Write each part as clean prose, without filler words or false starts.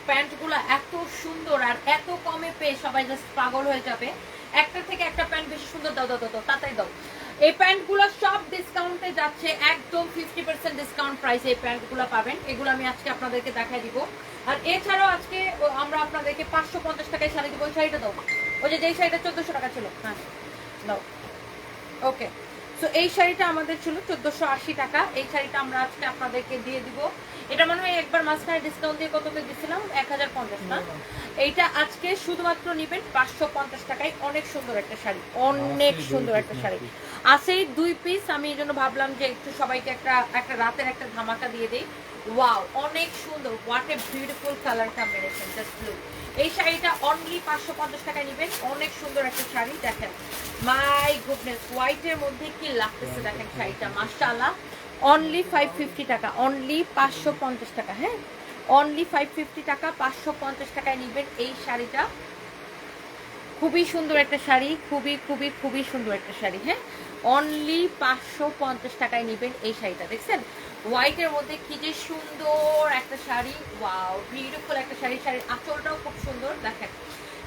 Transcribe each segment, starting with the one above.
প্যান্টগুলো এত সুন্দর আর এত কমে পেয়ে সবাই জাস্ট পাগল হয়ে যাবে। একটা থেকে একটা প্যান্ট বেশি সুন্দর। দাও দাও দাও দাও, তাড়াতাড়ি দাও। এই প্যান্টগুলো সব ডিসকাউন্টে যাচ্ছে, একদম 50% ডিসকাউন্ট প্রাইসে এই প্যান্টগুলো পাবেন। এগুলো আমি আজকে আপনাদেরকে দেখাই দিব। আর এছাড়াও আজকে আমরা আপনাদেরকে 550 টাকায় শাড়ি দিব। ওই শাড়িটা দাও, ওই যে যেই শাড়িটা 1400 টাকা ছিল। হ্যাঁ দাও। ওকে, সো এই শাড়িটা আমাদের ছিল 1480 টাকা। এই শাড়িটা আমরা আজকে আপনাদেরকে দিয়ে দিব। এটা মনে হয় একবার মাঝখানে ডিসকাউন্ট দিয়ে কততে দিছিলাম, 1050 না। এইটা আজকে শুধুমাত্র নেবেন 550 টাকায়। অনেক সুন্দর একটা শাড়ি, অনেক সুন্দর একটা শাড়ি আছেই 2 পিস। আমি এই জন্য ভাবলাম যে একটু সবাইকে একটা রাতের একটা ধামাকা দিয়ে দিই। ওয়াও, অনেক সুন্দর, what a beautiful colour combination, just look. এই শাড়িটা অনলি 550 টাকায় নেবেন। অনেক সুন্দর একটা শাড়ি, দেখেন মাই গুডনেস, হোয়াইটের মধ্যে কি লাগতেছে দেখেন শাড়িটা, মাশাআল্লাহ। অনলি 550 টাকা, অনলি 550 টাকা। হ্যাঁ, অনলি 550 টাকা, 550 টাকায় নেবেন এই শাড়িটা। খুবই সুন্দর একটা শাড়ি, খুবই খুবই খুবই সুন্দর একটা শাড়ি। হ্যাঁ, অনলি 550 টাকায় নেবেন এই শাড়িটা। দেখছেন হোয়াইটের মধ্যে কি যে সুন্দর একটা শাড়ি, ওয়াও বিউটিফুল একটা শাড়ি। শাড়ির আঁচলটাও খুব সুন্দর, দেখেন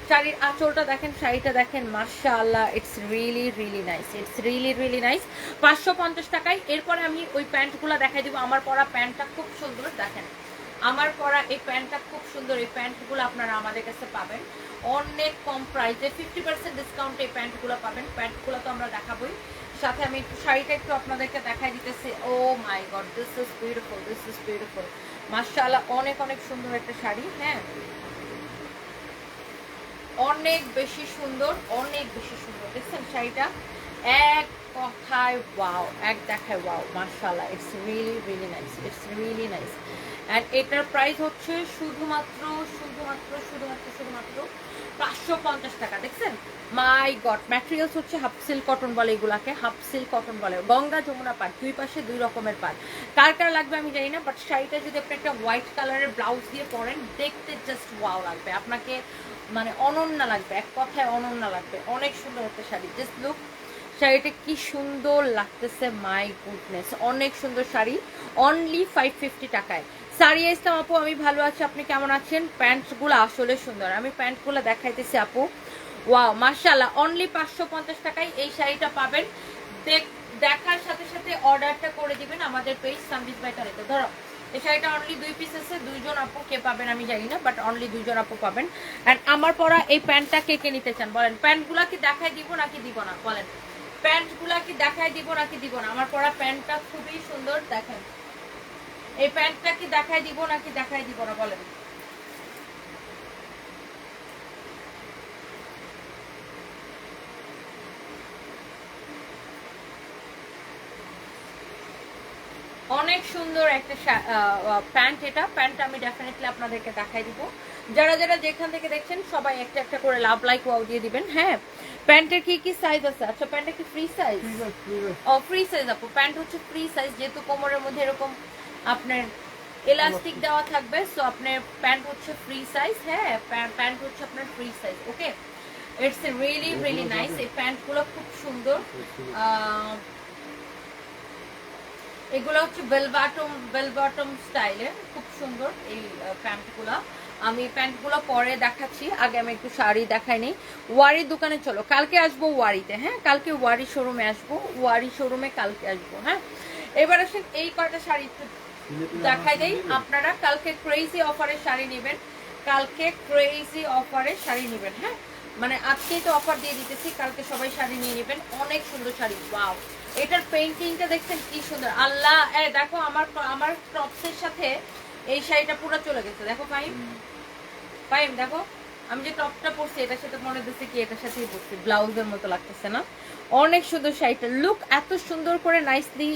শাড়ির আঁচলটা দেখেন, শাড়িটা দেখেন, মাশাআল্লাহ, it's really really nice, it's really really nice. 550 টাকায়। এরপরে আমি ওই প্যান্টগুলো দেখাই দিব। আমার পরা প্যান্টটা খুব সুন্দর, দেখেন আমার পরা এই প্যান্টটা খুব সুন্দর। এই প্যান্টগুলো আপনারা আমাদের কাছে পাবেন অনেক কম প্রাইসে, 50% ডিসকাউন্টে এই প্যান্টগুলো পাবেন। প্যান্টগুলো তো আমরা দেখাবোই, সাথে আমি একটু শাড়িটা একটু আপনাদেরকে দেখাই দিতেছি। Oh my god, this is beautiful, this is beautiful, মাশাআল্লাহ, অনেক অনেক সুন্দর একটা শাড়ি। হ্যাঁ, অনেক বেশি সুন্দর, অনেক বেশি সুন্দর। দেখছেন শাড়িটা এক কথায় ওয়াও, এক দেখায় ওয়াও, মাশাআল্লাহ, it's really really nice, it's really nice. And এটার প্রাইস হচ্ছে শুধুমাত্র শুধুমাত্র শুধুমাত্র শুধুমাত্র 550 টাকা। দেখছেন মাই গড, ম্যাটেরিয়ালস হচ্ছে হাফ সিল্ক কটন বলে, এগুলাকে হাফ সিল্ক কটন বলে। গঙ্গা যমুনা পাড়, দুই পাশে দুই রকমের পাড়। কার কার লাগবে আমি জানি না, বাট শাড়িটা যদি আপনি একটা হোয়াইট কালারের ব্লাউজ দিয়ে পরেন, দেখতে জাস্ট ওয়াও লাগবে আপনাকে, মানে অনন্য লাগবে, এক কথায় অনন্য লাগবে। অনেক সুন্দর একটা শাড়ি, জাস্ট লুক শাড়িটা কি সুন্দর লাগতেছে, মাই গুডনেস, অনেক সুন্দর শাড়ি। অনলি 550 টাকায়। সারিয়া ইসলাম আপু, আমি ভালো আছি, আপনি কেমন আছেন? প্যান্টসগুলো আসলে সুন্দর, আমি প্যান্টগুলো দেখাইতেছি আপু। ওয়াও মাশাআল্লাহ, অনলি 550 টাকায় এই শাড়িটা পাবেন। দেখার সাথে সাথে অর্ডারটা করে দিবেন আমাদের পেজ সানবিজ বাই তারিতে। ধরো এই শাড়িটা অনলি 2 পিস আছে, 2জন আপু কে পাবেন আমি জানি না, বাট অনলি 2জন আপু পাবেন। অ্যান্ড আমার পরা এই প্যান্টটা কে কে নিতে চান বলেন? প্যান্টগুলা কি দেখাই দিব নাকি দিব না বলেন? প্যান্টগুলা কি দেখাই দিব নাকি দিব না? আমার পরা প্যান্টটা খুবই সুন্দর, দেখেন এই প্যান্টটা কি দেখাই দিব নাকি দেখাই দিব না বলেন? অনেক সুন্দর একটা প্যান্ট। এটা প্যান্টটা আমি ডেফিনেটলি আপনাদেরকে দেখাই দিব। যারা যারা যেখান থেকে দেখছেন সবাই একটা একটা করে লাভ লাইক ওয়াও দিয়ে দিবেন। হ্যাঁ, প্যান্টের কি কি সাইজ আছে? আচ্ছা, প্যান্টটা কি ফ্রি সাইজ? ও ফ্রি সাইজ আপু, প্যান্ট হচ্ছে ফ্রি সাইজ, যেহেতু কোমরের মধ্যে এরকম আপনার এলাস্টিক দেওয়া থাকবে, সো আপনার প্যান্ট হচ্ছে ফ্রি সাইজ। হ্যাঁ, প্যান্ট হচ্ছে আপনার free size. Okay, it's really really nice. এই প্যান্টগুলো খুব সুন্দর। এগুলো হচ্ছে বেল বটম স্টাইলের, খুব সুন্দর এই প্যান্টগুলো। আমি প্যান্টগুলো পরে দেখাচ্ছি, আগে আমি একটু শাড়ি দেখাই নিই। ওয়ারির দোকানে চলো, কালকে আসবো ওয়ারিতে। হ্যাঁ, কালকে ওয়ারি শোরুমে আসবো, ওয়ারি শোরুমে কালকে আসবো। হ্যাঁ, এবার আসেন এই কয়টা শাড়ি দেখাই দেই। আপনারা কালকে ক্রেজি অফারের শাড়ি নেবেন, কালকে ক্রেজি অফারের শাড়ি নেবেন। হ্যাঁ, মানে আজকেই তো অফার দিয়ে দিতেছি, কালকে সবাই শাড়ি নিয়ে নেবেন। অনেক সুন্দর শাড়ি, ওয়াও। এটার পেইন্টিংটা দেখছেন কি সুন্দর, আল্লাহ। দেখো আমার আমার টপসের সাথে এই শাড়িটা পুরো চলে গেছে। দেখো ফাইম, ফাইম দেখো আমি যে টপটা পরছি এটার সাথে মনে হচ্ছে কি এটার সাথেই পরছি, ব্লাউজের মতো লাগতেছে না? অনেক সুন্দর শাড়িটা, লুক এত সুন্দর করে নাইসলি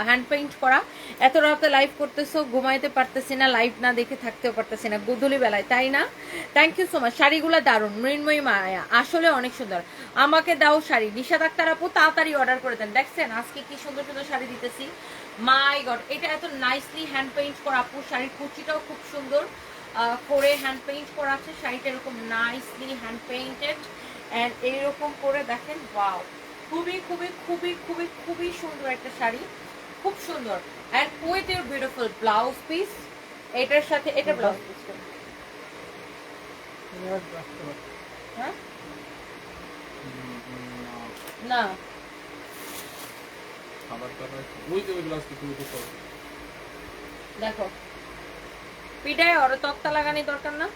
হ্যান্ড পেইন্ট করা। এত রাতে লাইভ করতেছো, ঘুমাইতে পারতেছি না, লাইভ না দেখে থাকতেও পারতেছি না গধূলি বেলায়, তাই না? Thank you so much. শাড়িগুলো দারুণ, মৃন্ময়ী মায়া, আসলে অনেক সুন্দর। আমাকে দাও শাড়ি, নিশা ডাক্তার আপু তাড়াতাড়ি অর্ডার করে দেন। দেখছেন আজকে কি সুন্দর সুন্দর শাড়ি দিতেছি, মাই গড। এটা এত নাইসলি হ্যান্ড পেইন্ট করা আপু, শাড়ির কুচিটাও খুব সুন্দর করে হ্যান্ড পেইন্ট করা আছে। শাড়িটা এরকম নাইসলি হ্যান্ড পেইন্টেড, অ্যান্ড এইরকম করে দেখেন, ওয়াও, খুবই খুবই খুবই খুবই খুবই সুন্দর একটা শাড়ি, খুব সুন্দর। And with your beautiful blouse piece. এটার সাথে এটা ব্লাউজ পিস হ্যাঁ না দেখো পিঠায় আরো তক্তা লাগানি দরকার না।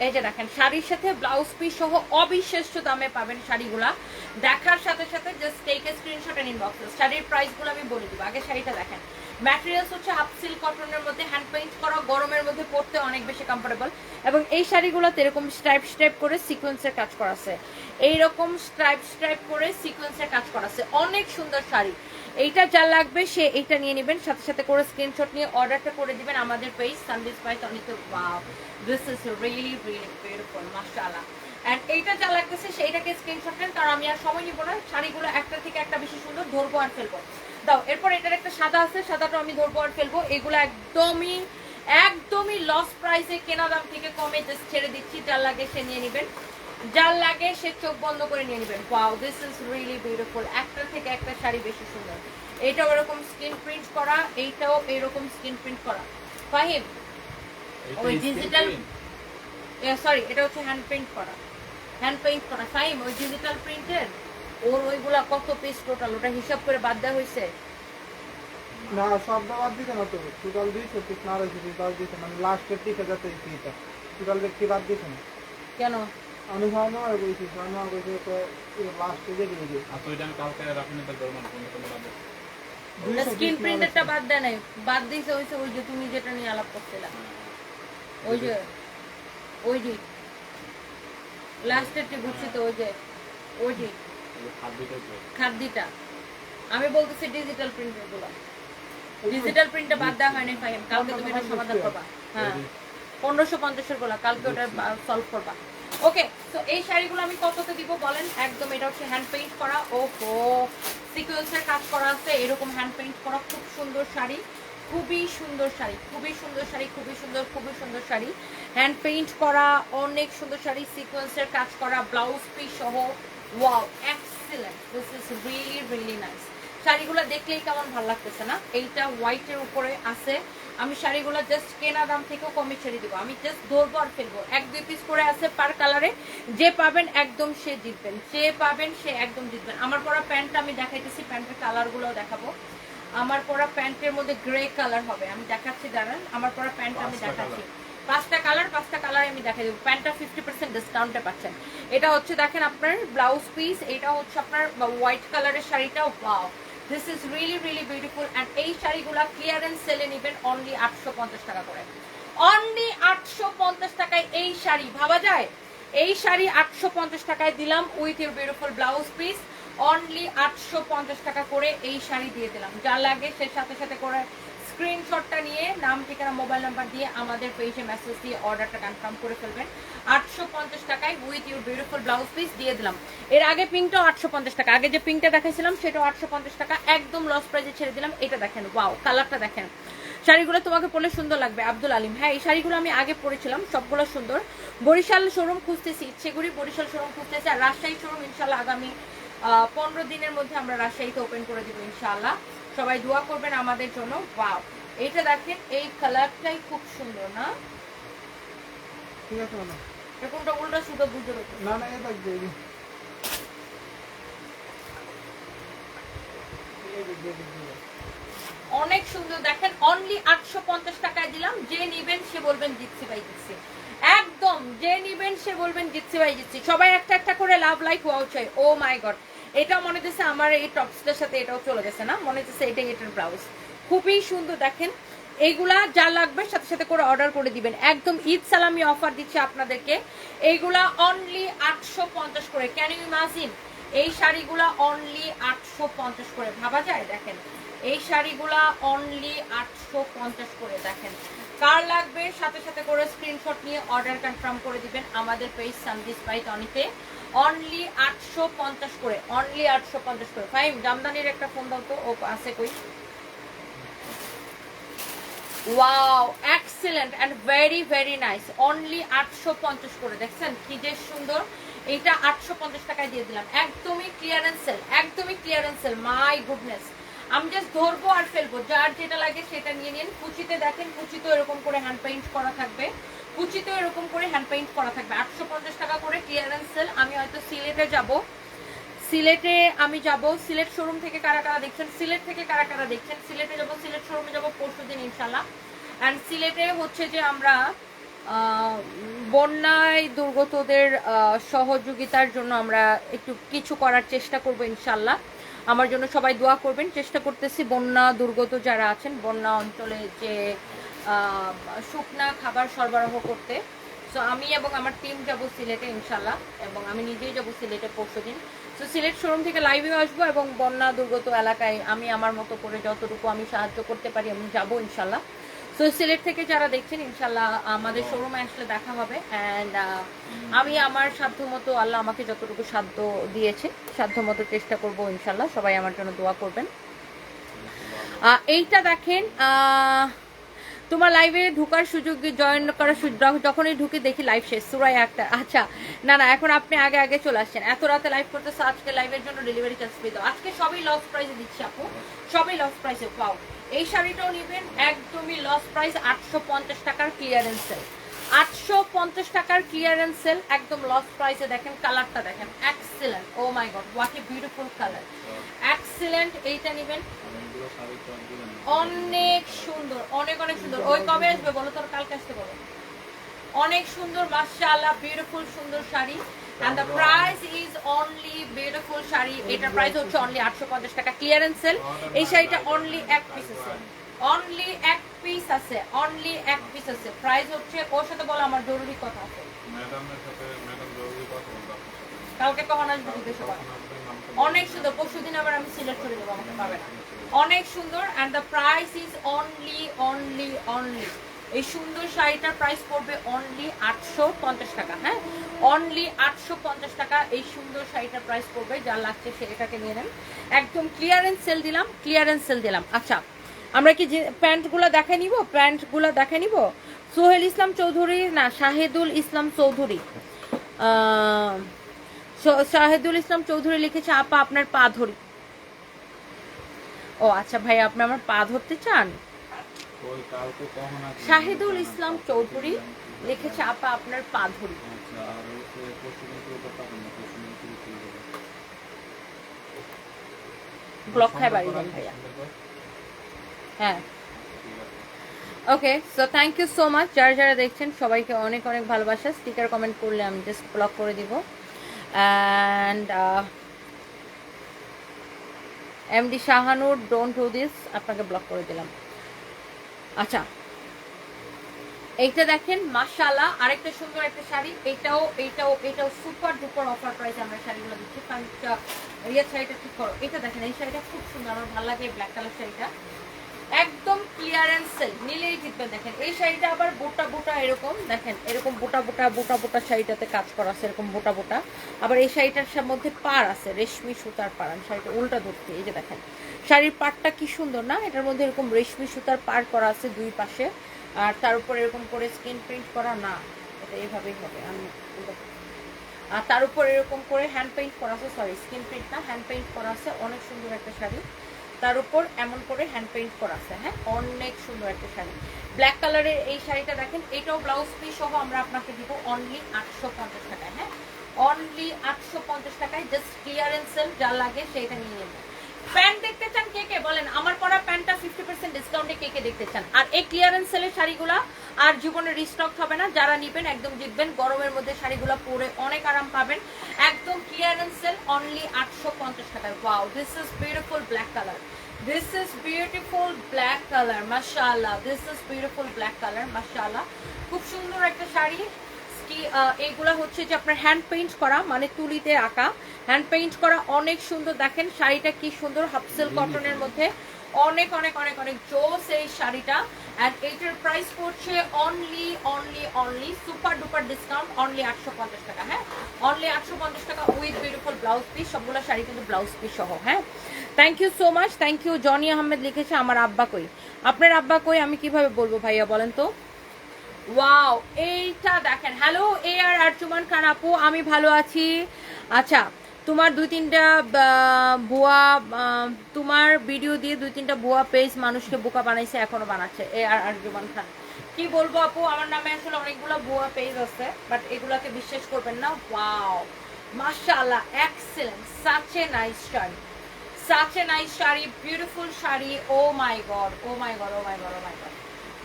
এই যে দেখেন শাড়ির সাথে ব্লাউজ পিস সহ অবিশ্বাস্য দামে পাবেন শাড়িগুলা। দেখার সাথে সাথে just take a screenshot and inbox. শাড়ির প্রাইসগুলো আমি বলে দিব, আগে শাড়িটা দেখেন। ম্যাটেরিয়ালস হচ্ছে হাফ সিল্ক কটনের মধ্যে, হ্যান্ড পেইন্ট করা, গরমের মধ্যে পরতে অনেক বেশি কমফোর্টেবল। এবং এই শাড়িগুলোতে এরকম স্ট্রাইপ স্ট্রাইপ করে সিকোয়েন্সের কাজ করা আছে, এইরকম স্ট্রাইপ স্ট্রাইপ করে সিকোয়েন্সের কাজ করা আছে, অনেক সুন্দর শাড়ি। এইটা যা লাগবে সে এইটা নিয়ে নেবেন, সাথে সাথে করে স্ক্রিনশট নিয়ে অর্ডারটা করে দিবেন আমাদের পেজ সানবিজ বাই তনিতে। Wow, this is really really beautiful, মাশাআল্লাহ। এন্ড এইটা যা লাগতেছে সেইটাকে স্ক্রিনশট নেন, কারণ আমি আর সময় নিব না। শাড়িগুলো একটা থেকে একটা বেশি সুন্দর, ধরবো আর ফেলবো। দাও, এরপর এটার একটা সাদা আছে, সাদাটা আমি ধরবো আর ফেলবো। এগুলো একদমই একদমই লস প্রাইসে, কেনা দাম থেকে কমে জাস্ট ছেড়ে দিচ্ছি। যার লাগে সে নিয়ে নেবেন, যার লাগে সে চোখ বন্ধ করে নিয়ে নেবেন। Wow, this is really beautiful. একটা থেকে একটা শাড়ি বেশি সুন্দর। এইটাও এরকম স্ক্রিন প্রিন্ট করা, এইটাও এরকম স্ক্রিন প্রিন্ট করা। ফাহিম, ওই ডিজিটাল, সরি এটা হচ্ছে হ্যান্ড পেইন্ট করা, হ্যান্ড পেইন্ট করা। ফাহিম, ওই ডিজিটাল প্রিন্টের ওর ওইগুলা কত পিস টোটাল, ওটা হিসাব করে বাদ দেওয়া হয়েছে না? সবটা বাদ দিতে না, তো টোটাল 200 পিস না রয়েছে, বাদ দিতে মানে লাস্টের দিকে যাতে এইটা টোটাল ব্যক্তি বাদ দিতে না। কেন? আমি ভাবনা আর বলছি, ভাবনা বলছি তো লাস্টে যে দিয়ে দিই। আর তো এটা আমি কালকে রাখুন তার দরমান কোনো কোনো লাভ স্ক্রিন প্রিন্টেরটা বাদ দেয় নাই, বাদ দিয়েছে হইছে ওই যে তুমি যেটা নিয়ে আলাপ করছিলা, ওই যে ওই যে লাস্টেরটি বুঝছি তো, ওই যে ওই যে খাদ্যটা আমি বলতেছি ডিজিটাল প্রিন্টার গুলো। ডিজিটাল প্রিন্টটা বাদ দেওয়া হয়নি ফাহিম, কালকে তুমি এটা সমাধান করবা। হ্যাঁ, 1550 গুলো কালকে ওটা সলভ করবা। ওকে, তো এই শাড়িগুলো আমি কততে দিব বলেন? একদম এটা হচ্ছে হ্যান্ড পেইন্ট করা, ওহো সিকোয়েন্সের কাজ করা আছে, এরকম হ্যান্ড পেইন্ট করা, খুব সুন্দর শাড়ি, খুবই সুন্দর শাড়ি, খুবই সুন্দর শাড়ি, খুবই সুন্দর, খুবই সুন্দর শাড়ি, হ্যান্ড পেইন্ট করা, অনেক সুন্দর শাড়ি, সিকোয়েন্সের কাজ করা, ব্লাউজ পিস সহ। Wow, excellent, this is really really nice. শাড়িগুলো দেখলেই কেমন ভালো লাগতেছে না? এইটা হোয়াইটের উপরে আছে। আমি শাড়িগুলো জাস্ট কেনা দাম থেকেও কমে ছেড়ে দিব, আমি জাস্ট ধরবো আর ফেলবো। 1-2 পিস করে আছে পার কালারে, যে পাবেন একদম সে জিতবেন, যে পাবেন সে একদম জিতবেন। আমার পরা প্যান্টটা আমি দেখাইতেছি, প্যান্টের কালারগুলোও দেখাবো। আমার পরা প্যান্টের মধ্যে গ্রে কালার হবে, আমি দেখাচ্ছি দাঁড়ান। আমার পরা প্যান্ট আমি দেখাচ্ছি, 5টা কালার আমি দেখাই দেবো। প্যান্টটা 50% ডিসকাউন্টে পাচ্ছেন। এটা হচ্ছে দেখেন আপনার ব্লাউজ পিস, এটা হচ্ছে আপনার হোয়াইট কালারের শাড়িটা। Wow, this is really really beautiful. And এই শাড়িগুলো ক্লিয়ারেন্স সেলে নেবেন অনলি 850 টাকা করে, অনলি 850 টাকায় এই শাড়ি। ভাবা যায়? এই শাড়ি 850 টাকায় দিলাম with your beautiful blouse piece, only 850 টাকা করে এই শাড়ি দিয়ে দিলাম। যা লাগে সে সাথে সাথে করে স্ক্রিনশটটা নিয়ে নাম, ঠিকানা, মোবাইল নাম্বার দিয়ে আমাদের পেজে মেসেজ দিয়ে অর্ডারটা কনফার্ম করে ফেলবেন। 850 টাকায় with your beautiful blouse piece দিয়ে দিলাম। এর আগে পিঙ্কটাও 850 টাকা, আগে যে পিঙ্কটা দেখাইছিলাম সেটাও 850 টাকা, একদম লস প্রাইসে ছেড়ে দিলাম। এটা দেখেন, ওয়াও, কালারটা দেখেন। শাড়িগুলো তোমাকে পরলে সুন্দর লাগবে। আব্দুল আলিম, হ্যাঁ এই শাড়িগুলো আমি আগে পরেছিলাম, সবগুলো সুন্দর। বরিশাল শোরুম খুঁজতেছি, ইচ্ছেগুড়ি বরিশাল শোরুম খুঁজতেছি, আর রাজশাহী শোরুম ইনশাল্লাহ আগামী 15 দিনের মধ্যে আমরা রাজশাহীতে ওপেন করে দিব ইনশাআল্লাহ। সবাই দোয়া করবেন আমাদের জন্য। ওয়াও, এইটা দেখেন, এই কালারটাই খুব সুন্দর না? ঠিক আছে না? কোনটা উল্টা সুতো বুঝতে পারছি না না, এটা দেখি অনেক সুন্দর। দেখেন অনলি 850 টাকায় দিলাম, যে নিবেন সে বলবেন জিতছি ভাই জিতছি, একদম যে নিবেন সে বলবেন জিতছি ভাই জিতছি। সবাই একটা একটা করে লাভ লাইক ওয়াও চাই। ও মাই গড, এটা মনে হচ্ছে আমার এই টপসটার সাথে এটাও চলে গেছে না? মনে হচ্ছে এটাই এটার ব্লাউজ, খুবই সুন্দর। দেখেন এইগুলা যা লাগবে সাথে সাথে করে অর্ডার করে দিবেন, একদম ঈদ সালামি অফার দিচ্ছে আপনাদেরকে। এইগুলা অনলি 850 করে। Can you imagine? এই শাড়িগুলা অনলি 850 করে, ভাবা যায়? দেখেন এই শাড়িগুলা অনলি 850 করে। দেখেন কার লাগবে সাথে সাথে করে স্ক্রিনশট নিয়ে অর্ডার কনফার্ম করে দিবেন আমাদের পেজ সানবিজ বাই তনিতে। অনলি 850 করে, অনলি 850 করে। ফাইম, জামদানির একটা ফোন দাও তো, ও আছে কই? Wow, excellent and very very nice. Only 850 করে, দেখছেন কি যে সুন্দর। এইটা 850 টাকায় দিয়ে দিলাম, একদমই ক্লিয়ারেন্স সেল, একদমই ক্লিয়ারেন্স সেল। মাই গুডনেস, আমি জাস্ট ধরবো আর ফেলবো, যার যেটা লাগে সেটা নিয়ে নিন। কুচিতে দেখেন, কুচিতে এরকম করে হ্যান্ড পেইন্ট করা থাকবে, কুচিতে এরকম করে হ্যান্ড পেইন্ট করা থাকবে। 850 টাকা করে ক্লিয়ারেন্স সেল। আমি হয়তো সিলেটে যাব, সিলেট শোরুম থেকে কারা কারা দেখছেন, সিলেট থেকে কারা কারা দেখছেন, সিলেটে যাব, সিলেট শোরুমে যাব পরশুদিন ইনশাল্লাহ। অ্যান্ড সিলেটে হচ্ছে যে আমরা বন্যায় দুর্গতদের সহযোগিতার জন্য আমরা একটু কিছু করার চেষ্টা করব ইনশাল্লাহ। আমার জন্য সবাই দোয়া করবেন। চেষ্টা করতেছি বন্যা দুর্গত যারা আছেন বন্যা অঞ্চলে যে শুকনা খাবার সরবরাহ করতে। সো আমি এবং আমার টিম যাব সিলেটে ইনশাল্লাহ, এবং আমি নিজেই যাব সিলেটে পরশুদিন। সো সিলেট শোরুম থেকে লাইভে আসবো এবং বন্যা দুর্গত এলাকায় আমি আমার মতো করে যতটুকু আমি সাহায্য করতে পারি আমি যাব ইনশাল্লাহ। সো সিলেট থেকে যারা দেখছেন ইনশাল্লাহ আমাদের শোরুমে আসলে দেখা হবে। অ্যান্ড আমি আমার সাধ্য মতো, আল্লাহ আমাকে যতটুকু সাধ্য দিয়েছে সাধ্য মতো চেষ্টা করবো ইনশাল্লাহ। সবাই আমার জন্য দোয়া করবেন। এইটা দেখেন, তোমার লাইভে ঢোকার সুযোগ, জয়েন করার সুযোগ, যখনই ঢুকে দেখি লাইভ শেষ সুরাই একটা। আচ্ছা না না, এখন আপনি আগে আগে চলে আসছেন, এত রাতে লাইভ করতেছে। আজকে লাইভের জন্য ডেলিভারি চার্জ ফ্রি দাও। আজকে সবই লস প্রাইসে দিচ্ছি আপু, সবই লস প্রাইসে। পাও এই শাড়িটাও নেবেন একদমই লস প্রাইস, 850 টাকার ক্লিয়ারেন্স সেল, 850 টাকার ক্লিয়ারেন্স সেল, একদম লস প্রাইসে। দেখেন কালারটা দেখেন, excellent. Oh my god, what a beautiful colour, excellent. এইটা নেবেন, অনেক সুন্দর, অনেক অনেক সুন্দর। ওই কবে আসবে বলো, তোর কালকে আসতে বলো। অনেক সুন্দর মাশাআল্লাহ, বিউটিফুল সুন্দর sari. and the price is only beautiful sari. এটার প্রাইস হচ্ছে অনলি 850 টাকা ক্লিয়ারেন্স সেল। এই শাড়িটা অনলি এক পিস আছে, অনলি এক পিস আছে, অনলি এক পিস আছে। প্রাইস হচ্ছে, ওর সাথে বলো আমার জরুরি কথা আছে। ম্যাডামের সাথে ম্যাডাম জরুরি কথা বলতে। কালকে কখন আসবে জিজ্ঞেস করো। অনেক সুন্দর, পরশুদিন আবার আমি সিলেক্ট করে দেবো, আমাকে পাবে না। অনেক সুন্দর। and the price is only এই সুন্দর শাড়িটার প্রাইস পড়বে অনলি 850 টাকা। হ্যাঁ, অনলি 850 টাকা এই সুন্দর শাড়িটার প্রাইস পড়বে। যা লাগছে সে এটাকে নিয়ে নেন, একদম ক্লিয়ারেন্স সেল দিলাম, ক্লিয়ারেন্স সেল দিলাম। আচ্ছা আমরা কি যে প্যান্টগুলো দেখে নিব, প্যান্টগুলো দেখে নিব। সোহেল ইসলাম চৌধুরী না, শাহিদুল ইসলাম চৌধুরী, শাহিদুল ইসলাম চৌধুরী লিখেছে আপা আপনার পা ধরি। ও আচ্ছা ভাই, আপনি আমার পা ধরতে চান। শাহিদুল ইসলাম চৌধুরী লিখেছে আপা আপনার পা ধরি। ব্লক খায় বাড়ি যান ভাইয়া। হ্যাঁ okay, so thank you so much. যারা যারা দেখছেন সবাইকে অনেক অনেক ভালোবাসা। স্টিকার কমেন্ট করলে আমি জাস্ট ব্লক করে দিব। And MD Shahanur, don't do this, আপনাকে ব্লক করে দিলাম। আচ্ছা এইটা দেখেন মাশাআল্লাহ, আরেকটা সুন্দর একটা শাড়ি। এটাও সুপার ডুপার অফার প্রাইসে আমরা শাড়িগুলো দিচ্ছি। রিয়া শাড়িটা ঠিক করো, এটা দেখেন, এই শাড়িটা খুব সুন্দর, আমার ভালো লাগে ব্ল্যাক কালার শাড়িটা, একদম ক্লিয়ারেন্স সেল, নিলেই জিতবেন। দেখেন এই শাড়িটা আবার বোটা বোটা, এরকম দেখেন, এরকম বোটা বোটা শাড়িটাতে কাজ করা আছে, এরকম বোটা বোটা। আবার এই শাড়িটার মধ্যে পার আছে, রেশমি সুতার পার। আমি শাড়িটা উল্টা ধরছি, এই যে দেখেন শাড়ির পাড়টা কি সুন্দর না, এটার মধ্যে এরকম রেশমি সুতার পার করা আছে দুই পাশে, আর তার উপর এরকম করে স্ক্রিন প্রিন্ট করা না, এটা এইভাবেই হবে। আমি আর তার উপর এরকম করে হ্যান্ড পেইন্ট করা আছে, সরি স্ক্রিন প্রিন্ট না, হ্যান্ড পেইন্ট করা আছে। অনেক সুন্দর একটা শাড়ি, তার উপর এমন করে হ্যান্ড পেইন্ট করা আছে। হ্যাঁ, অনেক সুন্দর একটা শাড়ি, ব্ল্যাক কালারের এই শাড়িটা দেখেন। এটাও ব্লাউজ পিস সহ আমরা আপনাকে দিব অনলি 850 টাকায়। হ্যাঁ, অনলি 850 টাকায়, জাস্ট ক্লিয়ারেন্স সেল, যা লাগে সেটা নিয়ে নেবেন। প্যান্ট দেখতে চান কে কে বলেন, আমার পরা প্যান্টটা 50% ডিসকাউন্টে কে কে দেখতে চান। আর এই ক্লিয়ারেন্স সেলের শাড়িগুলা আর জীবনে রিস্টক হবে না, যারা নিবেন একদম জিতবেন। গরমের মধ্যে শাড়িগুলো পরে অনেক আরাম পাবেন। একদম ক্লিয়ারেন্স সেল, অনলি 850 টাকায়। Wow, this is beautiful black colour, this is beautiful black colour, মাশাআল্লাহ, this is beautiful black colour, মাশাআল্লাহ। খুব সুন্দর একটা শাড়ি। এইগুলা হচ্ছে যে আপনার হ্যান্ড পেইন্ট করা, মানে তুলিতে আঁকা, হ্যান্ড পেইন্ট করা, অনেক সুন্দর। দেখেন শাড়িটা কি সুন্দর, হাফসেল কটনের মধ্যে, অনেক অনেক অনেক অনেক জোস এই শাড়িটা। এন্ড এইটার প্রাইস পড়ছে only super duper discount, only 850 টাকা। হ্যাঁ, অনলি 850 টাকা উইথ বিউটিফুল ব্লাউজ পিস। সবগুলো শাড়ি কিন্তু ব্লাউজ পিস সহ। হ্যাঁ, thank you so much, thank you. Johnny Ahmed লিখেছে আমার আব্বা কই। আপনার আব্বা কই আমি কিভাবে বলবো ভাইয়া বলেন তো। ওয়াও, এইটা দেখেন। হ্যালো এ আর আরজুমান খান আপু, আমি ভালো আছি। আচ্ছা, তোমার দুই তিনটা ভুয়া, তোমার ভিডিও দিয়ে দুই তিনটা ভুয়া পেজ মানুষকে বোকা বানাইছে, এখনো বানাচ্ছে। এ আর আরজুমান খান, কি বলবো আপু, আমার নামে আসলে অনেকগুলো ভুয়া পেজ আছে, বাট এগুলাকে বিশ্বাস করবেন না। ওয়াও, মাশাআল্লাহ, excellent, such a nice sari, such a nice sari, beautiful sari. Oh my god, oh my god, oh my god, oh my god,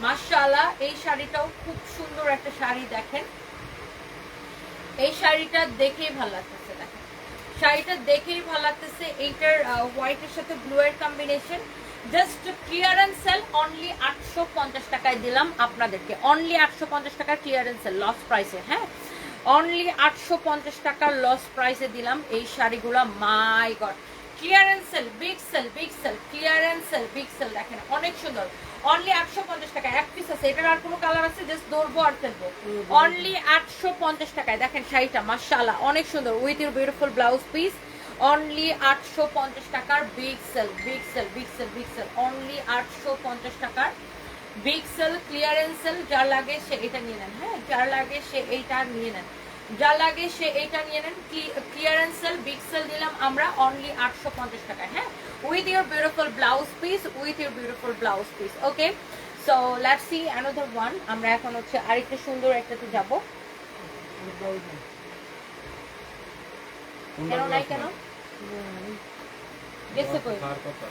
মাশাআল্লাহ। এই শাড়িটাও খুব সুন্দর একটা শাড়ি। দেখেন এই শাড়িটা দেখেই ভালো লাগতেছে, দেখেন শাড়িটা দেখেই ভালো লাগতেছে। এইটার হোয়াইটের সাথে ব্লু এর combination, just clearance sale, only 850 টাকায় দিলাম আপনাদেরকে, অনলি 850 টাকার ক্লিয়ারেন্স সেল, লস প্রাইসে। হ্যাঁ, অনলি 850 টাকার লস প্রাইসে দিলাম এই শাড়িগুলো। My god, clearance sale, big sale, big sale, clearance sale, big sale. দেখেন অনেক সুন্দর, অনলি 850 টাকা, এক পিস আছে। এটার আর কোনো কালার আছে? জাস্ট ধরবো আর ফেলবো। অনলি 850 টাকায় দেখেন শাড়িটা, মাশাআল্লাহ, অনেক সুন্দর, with your beautiful blouse piece. Only 850 টাকার big sale, big sale, big sale, big sale, only 850 টাকার বিগ সেল, ক্লিয়ারেন্স সেল। যার লাগে সে এটা নিয়ে নেন। হ্যাঁ, যার লাগে সে এইটা নিয়ে নেন, যা লাগে সে এইটা নিয়ে নেন। ক্লিয়ারেন্স সেল, বিগ সেল দিলাম আমরা অনলি 850 টাকায়। হ্যাঁ, with your beautiful blouse piece, with your beautiful blouse piece. Okay, so let's see another one. আমরা এখন হচ্ছে আরেকটা সুন্দর একটাতে যাব। কেন নাই, কেন গেছে কই? তার কথা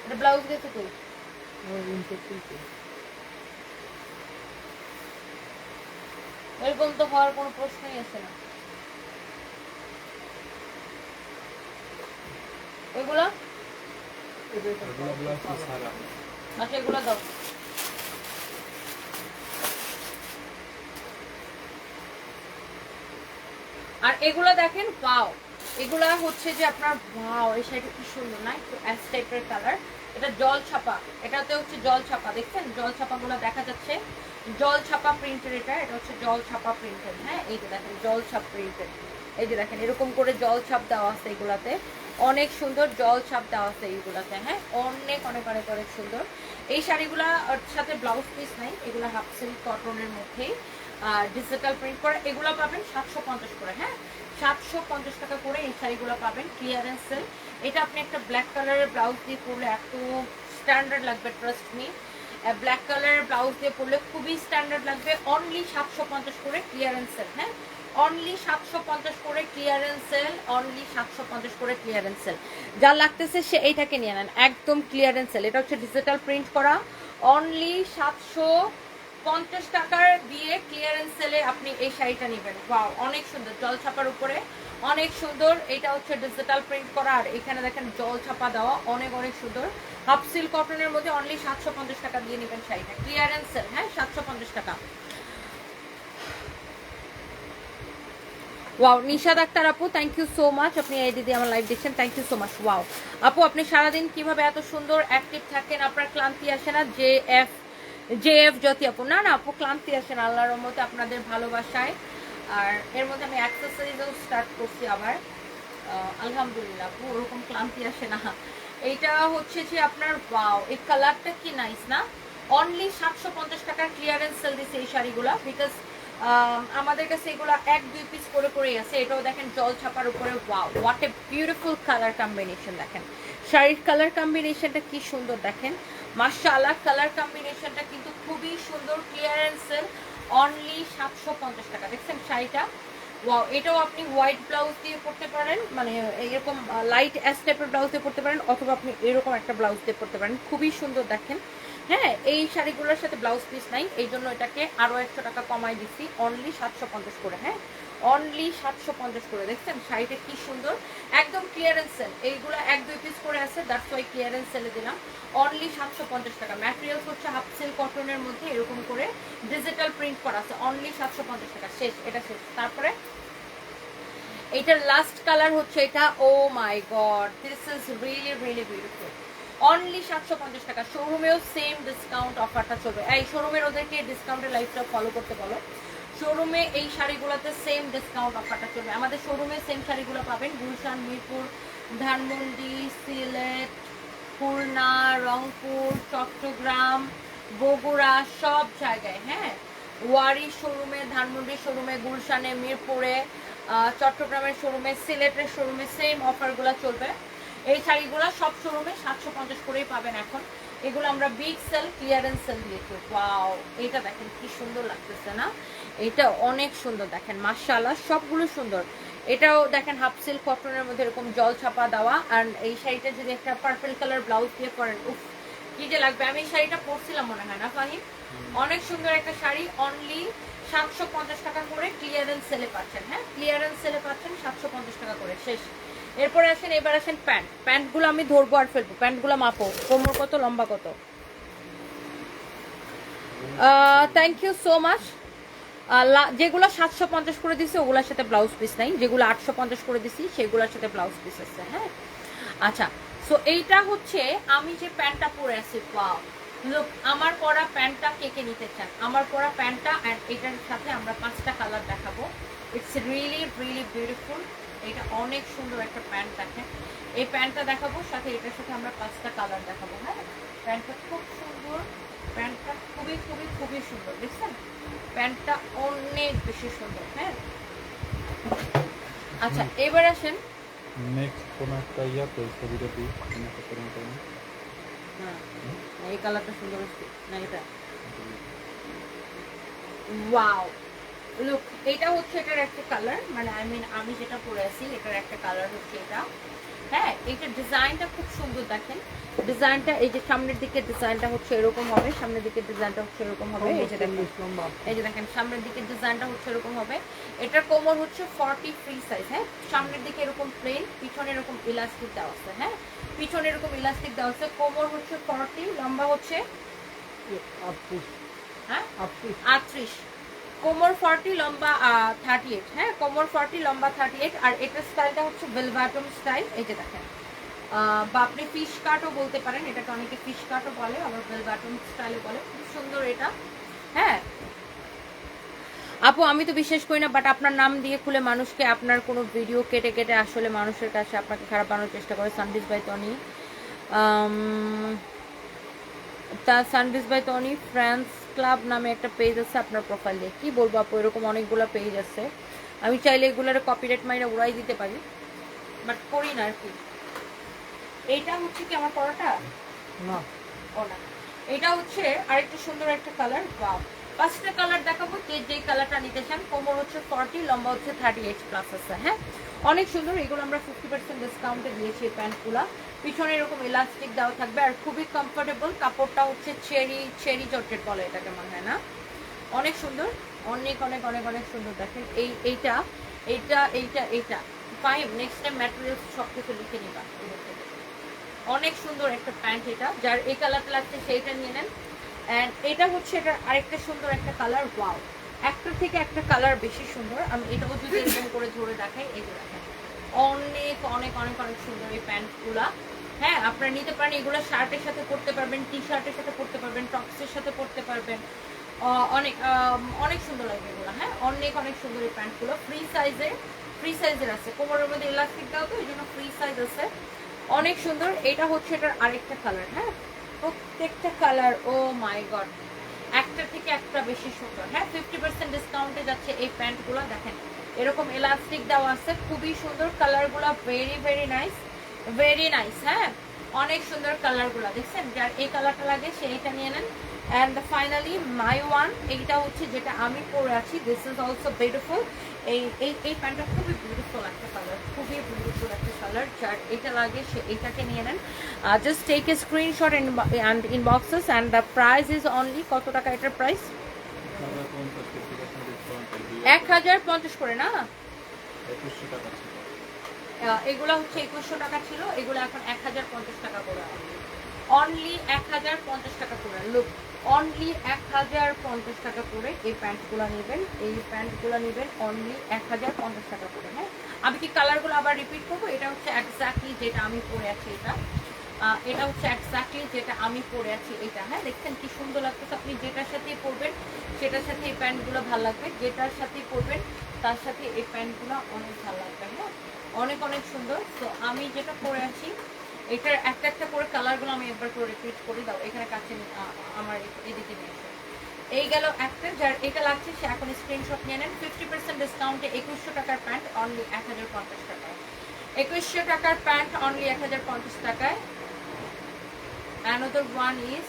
এটা ব্লাউজ গেছে কই? এরকম তো হওয়ার কোনো প্রশ্নই আসে না। ওইগুলো এগুলো ব্লাউজ পিস ছাড়া আচ্ছা, এগুলো দাও। আর এগুলো দেখেন, ওয়াও, এগুলা হচ্ছে যে আপনার, ওয়াও, এই শাড়িটা কি সুন্দর না, একটু অ্যাশ টাইপের কালার। এটা জল ছাপা, এটাতে হচ্ছে জল ছাপা, দেখছেন জল ছাপাগুলো দেখা যাচ্ছে, জল ছাপা প্রিন্টের। এটা হচ্ছে জল ছাপা প্রিন্টের। হ্যাঁ, এই যে দেখেন জল ছাপ প্রিন্টের, এই যে দেখেন এরকম করে জল ছাপ দেওয়া আছে এগুলাতে, অনেক সুন্দর জল ছাপ দেওয়া আছে এইগুলাতে। হ্যাঁ, অনেক অনেক অনেক অনেক সুন্দর। এই শাড়িগুলা সাথে ব্লাউজ পিস নাই, এগুলো হাফ সিল্ক কটনের মধ্যেই ডিজিটাল প্রিন্ট করা। এগুলো পাবেন 750 করে। হ্যাঁ, 750 টাকা করে এই শাড়িগুলো পাবেন, ক্লিয়ারেন্স সেল। এটা আপনি একটা ব্ল্যাক কালারের ব্লাউজ দিয়ে পরলে এত স্ট্যান্ডার্ড লাগবে, ট্রাস্ট মি। ব্ল্যাক কালারের ব্লাউজ দিয়ে পরলে খুবই স্ট্যান্ডার্ড লাগবে। অনলি 750 করে ক্লিয়ারেন্স সেল। হ্যাঁ, অনলি 750 করে ক্লিয়ারেন্স সেল, অনলি 750 করে ক্লিয়ারেন্স সেল। যা লাগতেছে সে এইটাকে নিয়ে নেন, একদম ক্লিয়ারেন্স সেল। এটা হচ্ছে ডিজিটাল প্রিন্ট করা, অনলি 750 টাকার দিয়ে ক্লিয়ারেন্স সেলে আপনি এই শাড়িটা নেবেন। ওয়াও, অনেক সুন্দর, জল ছাপার উপরে অনেক সুন্দর। এটা হচ্ছে ডিজিটাল প্রিন্ট করা, আর এখানে দেখেন জল ছাপা দেওয়া, অনেক অনেক সুন্দর। হাফ সিল্ক কটনের মধ্যে অনলি 750 টাকা দিয়ে নেবেন শাড়িটা, ক্লিয়ারেন্স সেল। হ্যাঁ, 750 টাকা। ওয়াও, নিশাদ আক্তার আপু, থ্যাংক ইউ সো মাচ, আপনি এই দিদি আমার লাইভ দেখছেন, thank you so much. Wow আপু, আপনি সারাদিন কিভাবে এত সুন্দর অ্যাক্টিভ থাকেন? আপনার ক্লান্তি আসে না? জে এফ জ্যোতি আপু, না না আপু, ক্লান্তি আসে না আল্লাহর রহমতে, আপনাদের ভালোবাসায়। আর এর মধ্যে আমি এক্সারসাইজও স্টার্ট করছি আবার, আলহামদুলিল্লাহ আপু, ওরকম ক্লান্তি আসে না। এইটা হচ্ছে যে আপনার, ওয়াও, এই কালারটা কি নাইস না। অনলি 750 টাকার ক্লিয়ারেন্স সেল দিচ্ছে এই শাড়িগুলো, বিকজ আমাদের কাছে এগুলো 1-2 পিস করে করেই আছে। এটাও দেখেন জল ছাপার উপরে, wow, what a beautiful colour combination. দেখেন শাড়ির কালার কম্বিনেশনটা কি সুন্দর, দেখেন মাশাআল্লাহ, কালার কম্বিনেশনটা কিন্তু খুবই সুন্দর। ক্লিয়ারেন্স সেল, অনলি 750 টাকা। দেখছেন শাড়িটা, ওয়াও, এটাও আপনি হোয়াইট ব্লাউজ দিয়ে পরতে পারেন, মানে এরকম লাইট অ্যাশ টাইপের ব্লাউজ দিয়ে পরতে পারেন, অথবা আপনি এরকম একটা ব্লাউজ দিয়ে পরতে পারেন, খুবই সুন্দর। দেখেন, হ্যাঁ, এই শাড়িগুলোর সাথে ব্লাউজ পিস নাই, এই জন্য এটাকে আরো 100 টাকা কমাই দিচ্ছি, অনলি 750 করে। হ্যাঁ, অনলি 750 করে। দেখছেন শাড়িটা কি সুন্দর, একদম ক্লিয়ারেন্স সেল। এইগুলো 1-2 পিস করে আছে, দ্যাটস ওয়াই ক্লিয়ারেন্স সেলে দিলাম, অনলি 750 টাকা। ম্যাটেরিয়ালস হচ্ছে হাফ সিল্ক কটনের মধ্যে এরকম করে ডিজিটাল প্রিন্ট করা আছে, অনলি 750 টাকা। শেষ, এটা শেষ। তারপরে এটার লাস্ট কালার হচ্ছে এটা। Oh my god, this is really really beautiful. Only 750 টাকা। শোরুমেও সেম ডিসকাউন্ট অফারটা চলবে। এই শোরুমের ওদেরকে ডিসকাউন্টের লাইফটা ফলো করতে বলো। শোরুমে এই শাড়িগুলোতে সেম ডিসকাউন্ট অফারটা চলবে। আমাদের শোরুমে সেম শাড়িগুলো পাবেন গুলশান, মিরপুর, ধানমন্ডি, সিলেট, খুলনা, রংপুর, চট্টগ্রাম, বগুড়া, সব জায়গায়। হ্যাঁ, ওয়ারি শোরুমে, ধানমন্ডির শোরুমে, গুলশানে, মিরপুরে, চট্টগ্রামের শোরুমে, সিলেটের শোরুমে সেম অফারগুলো চলবে। এই শাড়িগুলো সব শোরুমে 750 করেই পাবেন এখন, এগুলো আমরা বিগ সেল ক্লিয়ারেন্স সেল দিয়েছি। ওয়াও, এটা দেখেন কি সুন্দর লাগতেছে না? এটা অনেক সুন্দর দেখেন, মাশাআল্লাহ সবগুলো সুন্দর। এটাও দেখেন হাফ সিল্ক কটনের মধ্যে এরকম জল ছাপা দেওয়া, আর এই শাড়িটা যদি একটা পার্পল কালার ব্লাউজ দিয়ে পরেন, উফ কি যে লাগবে। আমি এই শাড়িটা পরছিলাম মনে হয় না ফাহিম? অনেক সুন্দর একটা শাড়ি, অনলি 750 টাকা করে ক্লিয়ারেন্স সেলে পাচ্ছেন। হ্যাঁ, ক্লিয়ারেন্স সেলে পাচ্ছেন 750 টাকা করে, শেষ। এরপরে আসেন, এবার আসেন প্যান্টগুলো আমি ধরবো আর ফেলবো। প্যান্টগুলো মাপো, কোমর কত, লম্বা কত। Thank you so much. যেগুলো 750 করে দিছি ওগুলোর সাথে ব্লাউজ পিস নাই, যেগুলো 850 করে দিছি সেগুলোর সাথে ব্লাউজ পিস আছে। হ্যাঁ, আচ্ছা। সো এইটা হচ্ছে আমি যে প্যান্টটা পরে আছি। ওয়াও, লুক, আমার পরা প্যান্টটা কে কে নিতে চান? আমার পরা প্যান্টটা অ্যান্ড এটার সাথে আমরা 5টা কালার দেখাবো। It's really really beautiful. এটা অনেক সুন্দর একটা প্যান্ট দেখেন। এই প্যান্টটা দেখাবো, সাথে এটার সাথে আমরা 5টা কালার দেখাবো। হ্যাঁ, প্যান্টটা খুব সুন্দর, প্যান্টটা খুবই খুবই খুবই সুন্দর। দেখছেন, প্যান্টটা অনেক বেশি সুন্দর। হ্যাঁ, আচ্ছা এবার আসেন। নেক্সট কোন একটা ইয়াতে ছবিটা দিই কোন একটা করুন। হ্যাঁ, এই কালারটা সুন্দর হচ্ছে না? এটা ওয়াও, লুক, এটা হচ্ছে এটার একটা কালার, মানে আমি যেটা পরে আছি এটার একটা কালার হচ্ছে এটা। হ্যাঁ, এইটার ডিজাইনটা খুব সুন্দর দেখেন। ডিজাইনটা এই যে সামনের দিকে ডিজাইনটা হচ্ছে এরকম হবে, সামনের দিকে ডিজাইনটা হচ্ছে এরকম হবে। এই যে দেখেন, এই যে দেখেন সামনের দিকে ডিজাইনটা হচ্ছে এরকম হবে। এটার কোমর হচ্ছে 40 ফ্রি সাইজ। হ্যাঁ, সামনের দিকে এরকম প্লেন, পিছনে এরকম ইলাস্টিক দেওয়া আছে। হ্যাঁ, পিছনে এরকম ইলাস্টিক দেওয়া আছে। কোমর হচ্ছে 40, লম্বা হচ্ছে 38। হ্যাঁ 38। 38, কোমর 40, লম্বা 38। হ্যাঁ, কোমর 40, লম্বা 38। আর এটার স্টাইলটা হচ্ছে বেলবাটম স্টাইল। এই যে দেখেন, বা আপনি ফিশ কাটও বলতে পারেন, এটাকে অনেকে ফিশ কাটও বলে, আবার বেলবাটম স্টাইলে বলে। খুব সুন্দর এটা। হ্যাঁ আপু, আমি তো বিশ্বাস করি না, বাট আপনার নাম দিয়ে খুলে মানুষকে আপনার কোনো ভিডিও কেটে কেটে আসলে মানুষের কাছে আপনাকে খারাপ বানানোর চেষ্টা করে। সানবিজ by Toni, সানবিজ by Toni friends club নামে একটা পেজ আছে আপনার প্রোফাইল দিয়ে। কি বলবো আপু, এরকম অনেকগুলো পেজ আছে, আমি চাইলে এগুলোর কপিরাইট মাইরা উড়াই দিতে পারি, বাট করি না আর কি। এইটা হচ্ছে কি আমার পড়াটা না, ও না, এটা হচ্ছে আরেকটা সুন্দর একটা কালার। ওয়াও, 5টা কালার দেখাবো, যেই কালারটা নিতে চান। কোমর হচ্ছে 40, লম্বা হচ্ছে 38 প্লাস আছে। হ্যাঁ, অনেক সুন্দর। এগুলো আমরা 50% ডিসকাউন্টে দিয়েছি এই প্যান্টগুলো। পিছনে এরকম ইলাস্টিক দেওয়া থাকবে আর খুবই কমফোর্টেবল। কাপড়টা হচ্ছে চেরি জর্জেট বলে এটাকে মনে হয় না? অনেক সুন্দর, অনেক অনেক অনেক অনেক সুন্দর। দেখেন এইটা এইটা এইটা এইটা 5। নেক্সট টাইম ম্যাটেরিয়ালস সব কিছু লিখে নিবা। অনেক সুন্দর একটা প্যান্ট এটা, যার এই কালারটা লাগছে সেইটা নিয়ে নেন। অ্যান্ড এটা হচ্ছে এটা আরেকটা সুন্দর একটা কালার। ওয়াও, একটা থেকে একটা কালার বেশি সুন্দর। আমি এটাও যদি এরকম করে ধরে দেখাই, এই যে দেখেন, অনেক অনেক অনেক অনেক সুন্দর এই প্যান্টগুলা। হ্যাঁ, আপনারা নিতে পারেন। এগুলো শার্টের সাথে পরতে পারবেন, টি শার্টের সাথে পরতে পারবেন, টপসের সাথে পরতে পারবেন। অনেক অনেক সুন্দর লাগবে এগুলো। হ্যাঁ, অনেক অনেক সুন্দর এই প্যান্টগুলো। ফ্রি সাইজের আছে, কোমরের মধ্যে ইলাস্টিক দাও তো এই জন্য ফ্রি সাইজ আছে। অনেক সুন্দর। এটা হচ্ছে এটার আরেকটা কালার। হ্যাঁ, প্রত্যেকটা কালার ও মাই গড, একটা থেকে একটা বেশি সুন্দর। হ্যাঁ, 50% ডিসকাউন্টে যাচ্ছে এই প্যান্টগুলো। দেখেন এরকম ইলাস্টিক দেওয়া আছে, খুবই সুন্দর কালারগুলো। Very very nice, very nice. হ্যাঁ, অনেক সুন্দর কালারগুলো। দেখছেন, যার এই কালারটা লাগে সে এটা নিয়ে নেন। অ্যান্ড ফাইনালি মাই ওয়ান, এইটা হচ্ছে যেটা আমি পরে আছি। This is also beautiful. এই প্যান্টটা খুবই বিউটিফুল একটা কালার, খুবই বিউটিফুল একটা কালার। যার এটা লাগে সে এটাকে নিয়ে নেন। Just take a screenshot and inboxes. And the price is only, কত টাকা এটার প্রাইস? 1050 করে না? 2100 টাকা ছিল। এগুলো হচ্ছে 2100 টাকা ছিল, এগুলো এখন 1050 টাকা করে। অনলি 1050 টাকা করে। লুক, অনলি 1050 টাকা করে এই প্যান্টগুলো নেবেন। এই প্যান্টগুলো নেবেন অনলি 1050 টাকা করে। হ্যাঁ, আমি কি কালারগুলো আবার রিপিট করবো? এটা হচ্ছে এক্স্যাক্টলি যেটা আমি পরে আছি। এটা হচ্ছে এক্স্যাক্টলি যেটা আমি পরে আছি এটা। হ্যাঁ, দেখছেন কি সুন্দর লাগতেছে। আপনি যেটার সাথেই পরবেন সেটার সাথে এই প্যান্টগুলো ভালো লাগবে, যেটার সাথেই পরবেন তার সাথে এই প্যান্টগুলো অনেক ভালো লাগবে। হ্যাঁ, অনেক অনেক সুন্দর। তো আমি যেটা পরে আছি এটার একটা একটা করে কালারগুলো আমি একবার করে রিপিট করে দাও। এখানে কাছে আমার এদিকে নিয়ে এসে এই গেল একটা, যার এটা লাগছে সে এখন স্ক্রিনশট নিয়ে নেন। 50% ডিসকাউন্টে 2100 টাকার প্যান্ট অনলি 1050 টাকায়। 2100 টাকার প্যান্ট অনলি 1050 টাকায়। অ্যানাদার ওয়ান ইজ,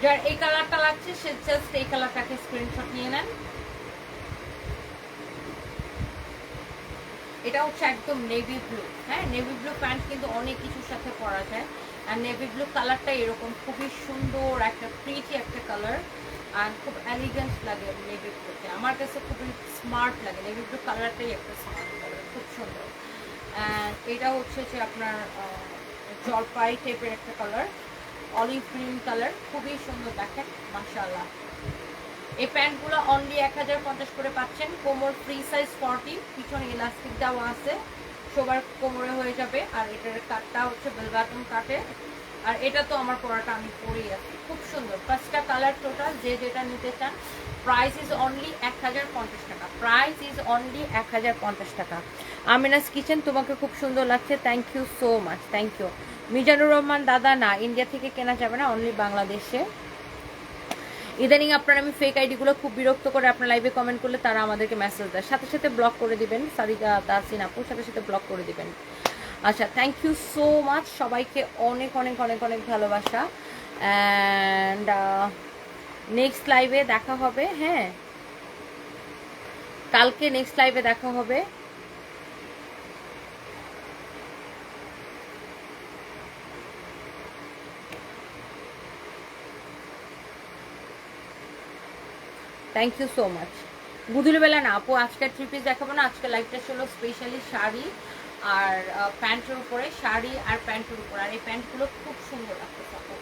যার এই কালারটা লাগছে সে জাস্ট এই কালারটাকে স্ক্রিনশট নিয়ে নেন। এটা হচ্ছে একদম নেভি ব্লু। হ্যাঁ, নেভি ব্লু প্যান্ট কিন্তু অনেক কিছুর সাথে পরা যায়। আর নেভি ব্লু কালারটা এরকম খুবই সুন্দর একটা প্রিটি একটা কালার, আর খুব এলিগেন্ট লাগে নেভি ব্লুতে। আমার কাছে খুবই স্মার্ট লাগে, নেভি ব্লু কালারটাই একটা স্মার্ট কালার, খুব সুন্দর। অ্যান্ড এটা হচ্ছে যে আপনার জলপাই টাইপের একটা কালার, অলিভ গ্রিন কালার, খুবই সুন্দর দেখেন, মাশাআল্লাহ। এই প্যান্টগুলো অনলি 1050 করে পাচ্ছেন। কোমর ফ্রি সাইজ 40, পিছনে ইলাস্টিক দেওয়া আছে, সবার কোমরে হয়ে যাবে। আর এটার কাটটা হচ্ছে বেল বাটন কাটে। আর এটা তো আমার পরাটা আমি পরেই আছি, খুব সুন্দর। 5টা কালার টোটাল, যে যেটা নিতে চান। প্রাইস ইজ অনলি 1050 টাকা, প্রাইস ইজ অনলি 1050 টাকা। আমিনাস কিচেন, তোমাকে খুব সুন্দর লাগছে, thank you so much, thank you. Mizanur Rahman দাদা, না ইন্ডিয়া থেকে কেনা যাবে না, অনলি বাংলাদেশে। ইদানিং আপনার আমি ফেক আইডিগুলো খুব বিরক্ত করে, আপনার লাইভে কমেন্ট করলে তারা আমাদেরকে মেসেজ দেয়, সাথে সাথে ব্লক করে দিবেন। সারিকা তাসিন আপুর সাথে সাথে ব্লক করে দিবেন। আচ্ছা, থ্যাংক ইউ সো মাচ, সবাইকে অনেক অনেক অনেক অনেক ভালোবাসা। অ্যান্ড নেক্সট লাইভে দেখা হবে। হ্যাঁ, কালকে নেক্সট লাইভে দেখা হবে। Thank you so much. বুধুরবেলা না আপু, আজকের থ্রি পিস দেখাবো না, আজকে লাইভটা ছিল স্পেশালি শাড়ি আর প্যান্টের উপরে, শাড়ি আর প্যান্টের উপর। আর এই প্যান্টগুলো খুব সুন্দর লাগতেছে আপু,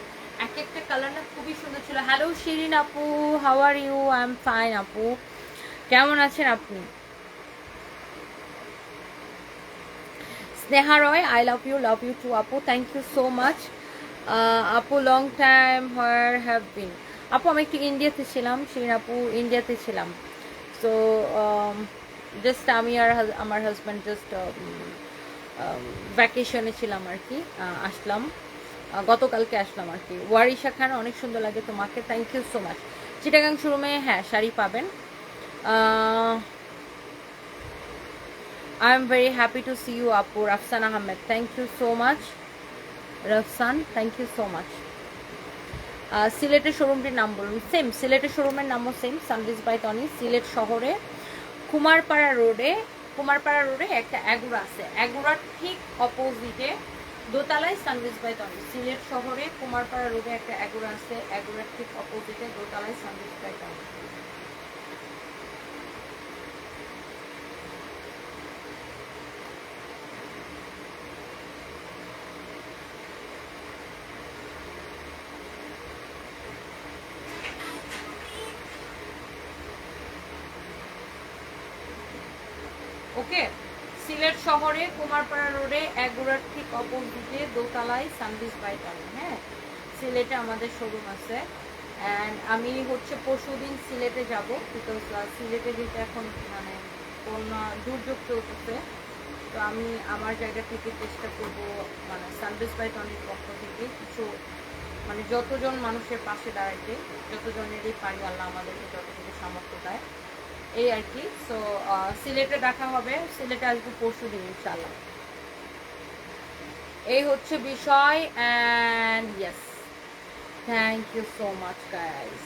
এক একটা কালার না খুবই সুন্দর ছিল। হ্যালো শিরিন আপু, how are you? I am fine আপু, কেমন আছেন আপনি? Sneha Roy, I love you too আপু, থ্যাংক ইউ সো মাচ। আপু long time where have been? আপু আমি একটু ইন্ডিয়াতে ছিলাম, শিরিন আপু ইন্ডিয়াতে ছিলাম। সো জাস্ট আমি আর আমার হাজব্যান্ড জাস্ট ভ্যাকেশনে ছিলাম আর কি, আসলাম গতকালকে আসলাম আর কি। ওয়ারিশা খান, অনেক সুন্দর লাগে তোমাকে, thank you so much. Chittagong শোরুমে হ্যাঁ শাড়ি পাবেন। I am very happy to see you আপু। Rafsan Ahmed, thank you so much. Rafsan, thank you so much. সিলেটের শোরুমটির নাম বলুন। সেম, সিলেটের শোরুমের নামও same, Sunbiz by Tonni. Sylhet শহরে কুমারপাড়া রোডে একটা অ্যাগুরা আছে, অ্যাগুরার ঠিক অপোজিটে দোতলায় সানবিজ বাই টনি। সিলেট শহরে কুমারপাড়া রোডে একটা অ্যাগুরা আছে, অ্যাগুরার ঠিক অপোজিটে দোতলায় সানবিজ বাই টনি। ওকে, সিলেট শহরে কুমারপাড়া রোডে এগুড়ার ঠিক অপোজিটে দোতলায় সানবিজ বাই টনি। হ্যাঁ, সিলেটে আমাদের শোরুম আছে। অ্যান্ড আমি হচ্ছে পরশুদিন সিলেটে যাব, বিকজ সিলেটে যেটা এখন মানে বন্যা দুর্যোগ চলতেছে, তো আমি আমার জায়গা থেকে চেষ্টা করব মানে সানবিজ বাই টনির পক্ষ থেকে কিছু মানে যতজন মানুষের পাশে দাঁড়াইতে, যতজনেরই পারি আল্লাহ আমাদেরকে যতটুকু সামর্থ্য দেয়, এই আর কি। সো সিলেটে দেখা হবে, সিলেটে আসবো পরশুদিন ইনশাআল্লাহ। এই হচ্ছে বিষয়। And yes, thank you so much guys.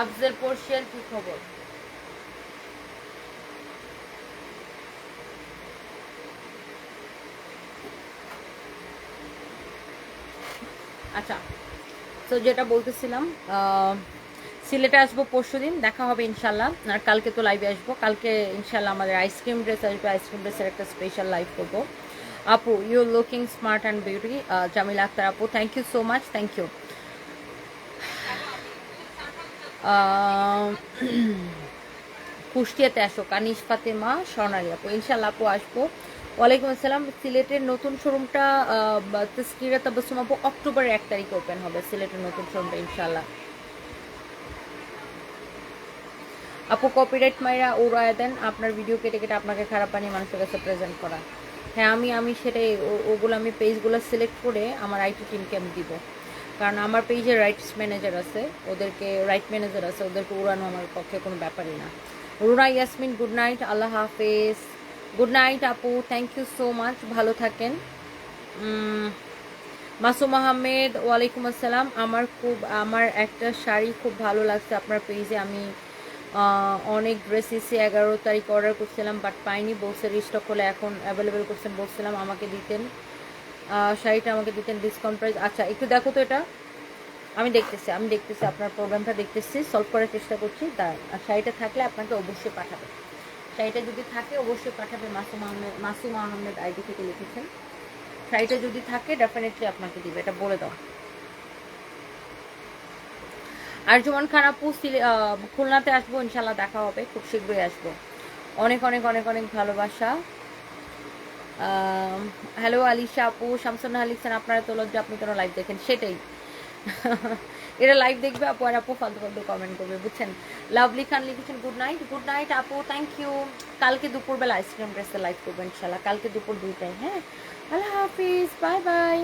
Afzal পর্শিয়াল, কি খবর? আচ্ছা, তো যেটা বলতেছিলাম, সিলেটে আসবো পরশুদিন, দেখা হবে ইনশাল্লাহ। আর কালকে তো লাইভে আসবো, কালকে ইনশাল্লাহ আমাদের আইসক্রিম ড্রেস আসবে, আইসক্রিম ড্রেসের একটা স্পেশাল লাইভ করবো। আপু you looking smart and beauty. Jamila Akter আপু, thank you so much, thank you. কুষ্টিয়াতে আসো, কানিশ ফাতেমা, স্বর্ণালী আপু, ইনশাল্লাহ আপু আসবো। ওয়ালাইকুম আসসালাম। সিলেটের নতুন শোরুমটা তসকিরা তাবাসসুম আপু অক্টোবরের 1 তারিখে ওপেন হবে, সিলেটের নতুন শোরুমটা ইনশাল্লাহ। আপু কপিরাইট মাইরা উড়ায় দেন, আপনার ভিডিও কেটে কেটে আপনাকে খারাপ বানিয়ে মানুষের কাছে প্রেজেন্ট করা। হ্যাঁ, আমি সেটাই, ওগুলো আমি পেজগুলো সিলেক্ট করে আমার আইটি টিমকে আমি দিব। কারণ আমার পেজে রাইটস ম্যানেজার আছে, ওদেরকে উড়ানো আমার পক্ষে কোনো ব্যাপারই না। রুনা ইয়াসমিন গুড নাইট, আল্লাহ হাফেজ। গুড নাইট আপু, থ্যাংক ইউ সো মাচ, ভালো থাকেন। মাসুম আহমেদ ওয়ালাইকুম আসসালাম। আমার একটা শাড়ি খুব ভালো লাগছে আপনার পেজে। আমি অনেক ড্রেস এসে 11 তারিখ অর্ডার করছিলাম বাট পাইনি, বলছে রিস্টক হলে এখন অ্যাভেলেবেল করছেন, বলছিলাম আমাকে দিতেন শাড়িটা আমাকে দিতেন ডিসকাউন্ট প্রাইস। আচ্ছা একটু দেখো তো এটা, আমি দেখতেছি আপনার প্রোগ্রামটা দেখতেছি, সলভ করার চেষ্টা করছি। আর শাড়িটা থাকলে আপনাকে অবশ্যই পাঠাবে, শাড়িটা যদি থাকে অবশ্যই পাঠাবে। মাসুম আহমেদ আইডি থেকে লিখেছেন, শাড়িটা যদি থাকে ডেফিনেটলি আপনাকে দিবে, এটা বলে দাও। আর জুমান খান আপু খুলনাতে আসবো ইনশাল্লাহ, দেখা হবে, খুব শীঘ্রই আসবো। অনেক অনেক অনেক অনেক ভালোবাসা। হ্যালো আলিশা আপু, শামসুন্নাহা লিখছেন আপনারা তো লজ্জা, আপনি কেন লাইভ দেখেন? সেটাই এরা লাইভ দেখবে আপু, আর আপু ফালতু ফালতু কমেন্ট করবে, বুঝছেন। লাভলি খান লিখেছেন গুড নাইট আপু, থ্যাংক ইউ। কালকে দুপুরবেলা আইসক্রিম ড্রেসে লাইভ করবো ইনশাল্লাহ, কালকে দুপুর 2টায়। হ্যাঁ, আল্লাহ হাফিজ, বাই বাই।